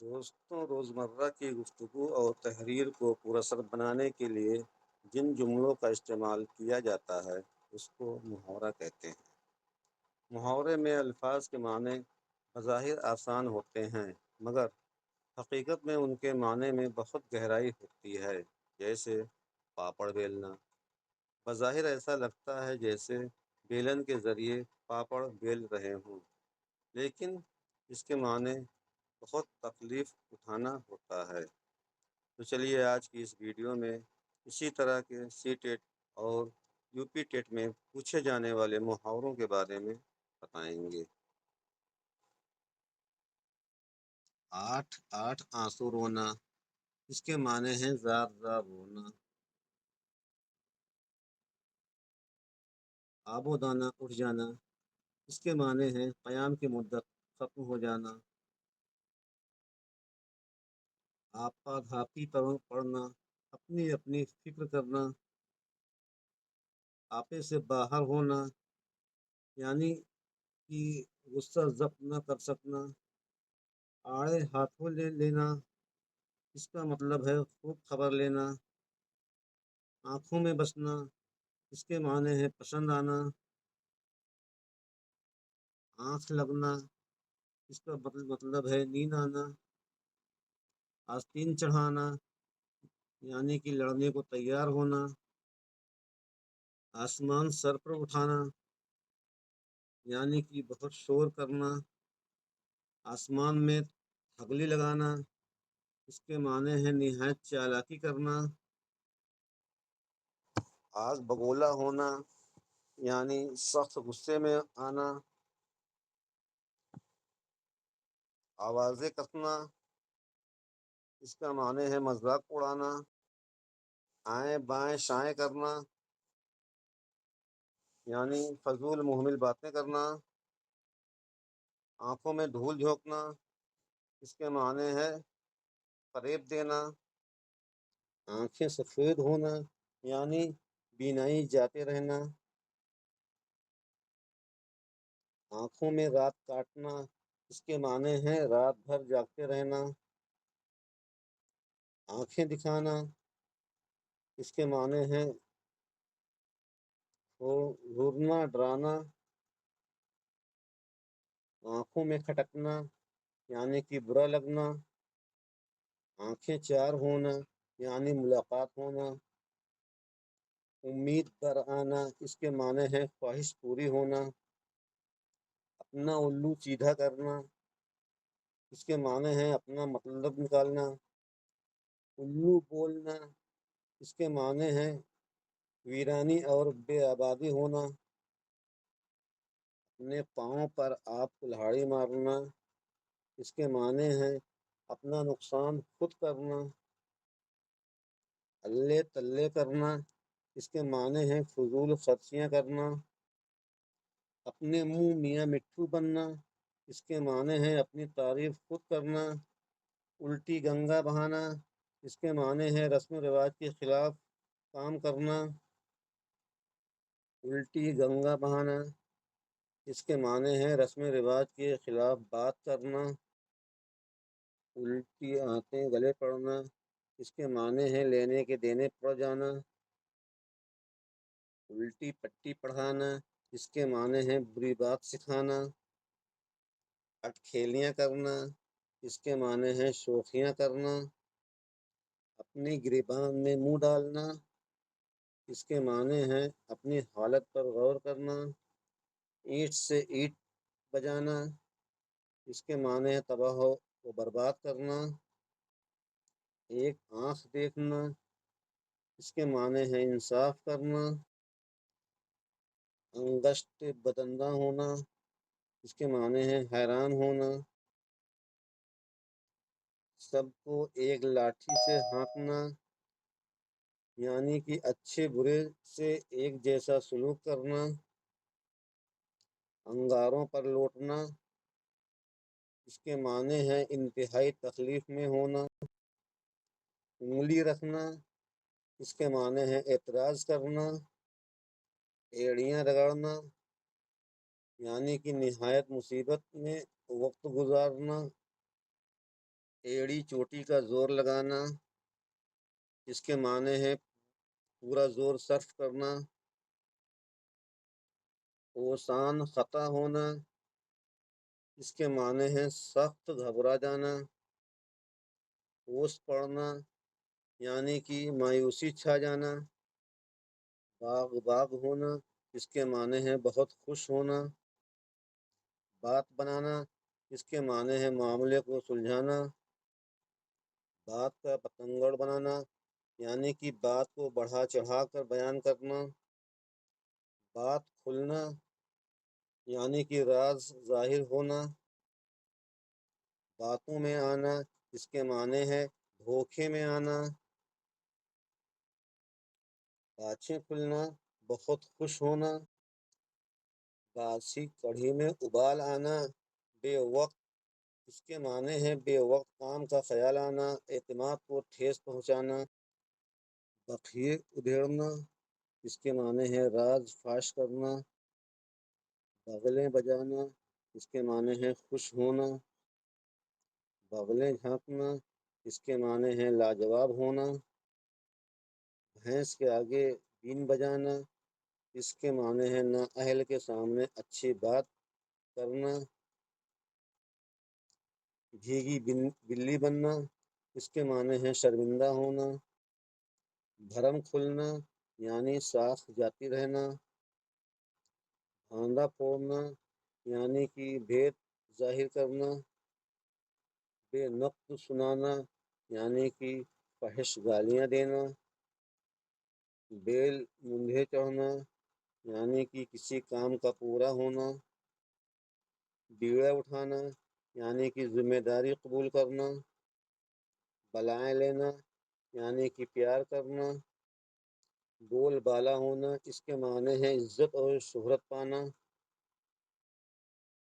دوستوں، روزمرہ کی گفتگو اور تحریر کو پراسرار بنانے کے لیے جن جملوں کا استعمال کیا جاتا ہے اس کو محاورہ کہتے ہیں۔ محاورے میں الفاظ کے معنی بظاہر آسان ہوتے ہیں، مگر حقیقت میں ان کے معنی میں بہت گہرائی ہوتی ہے۔ جیسے پاپڑ بیلنا، بظاہر ایسا لگتا ہے جیسے بیلن کے ذریعے پاپڑ بیل رہے ہوں، لیکن اس کے معنی بہت تکلیف اٹھانا ہوتا ہے۔ تو چلیے آج کی اس ویڈیو میں اسی طرح کے سی ٹیٹ اور یو پی ٹیٹ میں پوچھے جانے والے محاوروں کے بارے میں بتائیں گے۔ 8 8 آنسو رونا، اس کے معنی ہیں زار زار رونا۔ آب و دانہ اٹھ جانا، اس کے معنی ہیں قیام کی مدت ختم ہو جانا۔ آپا دھاپی پڑھنا، اپنی اپنی فکر کرنا۔ آپے سے باہر ہونا، یعنی کہ غصہ ضبط نہ کر سکنا۔ آڑے ہاتھوں لے لینا، اس کا مطلب ہے خوب خبر لینا۔ آنکھوں میں بسنا، اس کے معنی ہے پسند آنا۔ آنکھ لگنا، اس کا مطلب ہے نیند آنا۔ آستین چڑھانا، یعنی کہ لڑنے کو تیار ہونا۔ آسمان سر پر اٹھانا، یعنی کہ بہت شور کرنا۔ آسمان میں تھگلی لگانا، اس کے معنی ہے نہایت چالاکی کرنا۔ آگ بگولا ہونا، یعنی سخت غصے میں آنا۔ آوازیں کسنا، اس کا معنی ہے مذاق اڑانا۔ آئیں بائیں شائیں کرنا، یعنی فضول محمل باتیں کرنا۔ آنکھوں میں دھول جھونکنا، اس کے معنی ہے فریب دینا۔ آنکھیں سفید ہونا، یعنی بینائی جاتے رہنا۔ آنکھوں میں رات کاٹنا، اس کے معنی ہے رات بھر جاگتے رہنا۔ آنکھیں دکھانا، اس کے معنی ہے گھورنا ڈرانا۔ آنکھوں میں کھٹکنا، یعنی کہ برا لگنا۔ آنکھیں چار ہونا، یعنی ملاقات ہونا۔ امید پر آنا، اس کے معنی ہے خواہش پوری ہونا۔ اپنا الو سیدھا کرنا، اس کے معنی ہے اپنا مطلب نکالنا۔ الو بولنا، اس کے معنی ہے ویرانی اور بے آبادی ہونا۔ اپنے پاؤں پر آپ کلہاڑی مارنا، اس کے معنی ہے اپنا نقصان خود کرنا۔ اللہ تلے کرنا، اس کے معنی ہے فضول خرچیاں کرنا۔ اپنے منہ میاں مٹھو بننا، اس کے معنی ہے اپنی تعریف خود کرنا۔ الٹی گنگا بہانا، اس کے معنی ہے رسم و رواج کے خلاف کام کرنا۔ الٹی گنگا بہانا، اس کے معنی ہے رسم و رواج کے خلاف بات کرنا۔ الٹی آنتیں گلے پڑنا، اس کے معنی ہے لینے کے دینے پڑ جانا۔ الٹی پٹی پڑھانا، اس کے معنی ہے بری بات سکھانا۔ اٹکھیلیاں کرنا، اس کے معنی ہے شوخیاں کرنا۔ اپنی گریبان میں منہ ڈالنا، اس کے معنی ہے اپنی حالت پر غور کرنا۔ اینٹ سے اینٹ بجانا، اس کے معنی ہے تباہ و برباد کرنا۔ ایک آنکھ دیکھنا، اس کے معنی ہے انصاف کرنا۔ انگشت بدندہ ہونا، اس کے معنی ہے حیران ہونا۔ سب کو ایک لاٹھی سے ہانکنا، یعنی کہ اچھے برے سے ایک جیسا سلوک کرنا۔ انگاروں پر لوٹنا، اس کے معنی ہے انتہائی تکلیف میں ہونا۔ انگلی رکھنا، اس کے معنی ہے اعتراض کرنا۔ ایڑیاں رگڑنا، یعنی کہ نہایت مصیبت میں وقت گزارنا۔ ایڑی چوٹی کا زور لگانا، اس کے معنی ہے پورا زور صرف کرنا۔ اوسان خطا ہونا، اس کے معنی ہے سخت گھبرا جانا۔ اوس پڑنا یعنی کہ مایوسی چھا جانا۔ باغ باغ ہونا، اس کے معنی ہے بہت خوش ہونا۔ بات بنانا، اس کے معنی ہے معاملے کو سلجھانا۔ بات کا پتنگڑ بنانا یعنی کہ بات کو بڑھا چڑھا کر بیان کرنا۔ بات کھلنا یعنی کہ راز ظاہر ہونا۔ باتوں میں آنا، اس کے معنی ہے دھوکے میں آنا۔ باچھیں کھلنا، بہت خوش ہونا۔ باسی کڑھی میں ابال آنا، بے وقت، اس کے معنی ہے بے وقت کام کا خیال آنا، اعتماد کو ٹھیس پہنچانا۔ بخیے ادھیڑنا، اس کے معنی ہے راز فاش کرنا۔ بغلیں بجانا، اس کے معنی ہے خوش ہونا۔ بغلیں جھانکنا، اس کے معنی ہے لاجواب ہونا۔ بھینس کے آگے بین بجانا، اس کے معنی ہے نااہل کے سامنے اچھی بات کرنا۔ بھیگی بلی بننا، اس کے معنی ہے شرمندہ ہونا۔ بھرم کھلنا یعنی ساکھ جاتی رہنا۔ بھاندا پھوڑنا یعنی کہ بھید ظاہر کرنا۔ بے نقط سنانا یعنی کہ فحش گالیاں دینا۔ بیل مونڈھے چڑھنا یعنی کہ کسی کام کا پورا ہونا۔ بیڑا اٹھانا یعنی کہ ذمہ داری قبول کرنا۔ بلائیں لینا یعنی کہ پیار کرنا۔ بول بالا ہونا، اس کے معنی ہے عزت اور شہرت پانا۔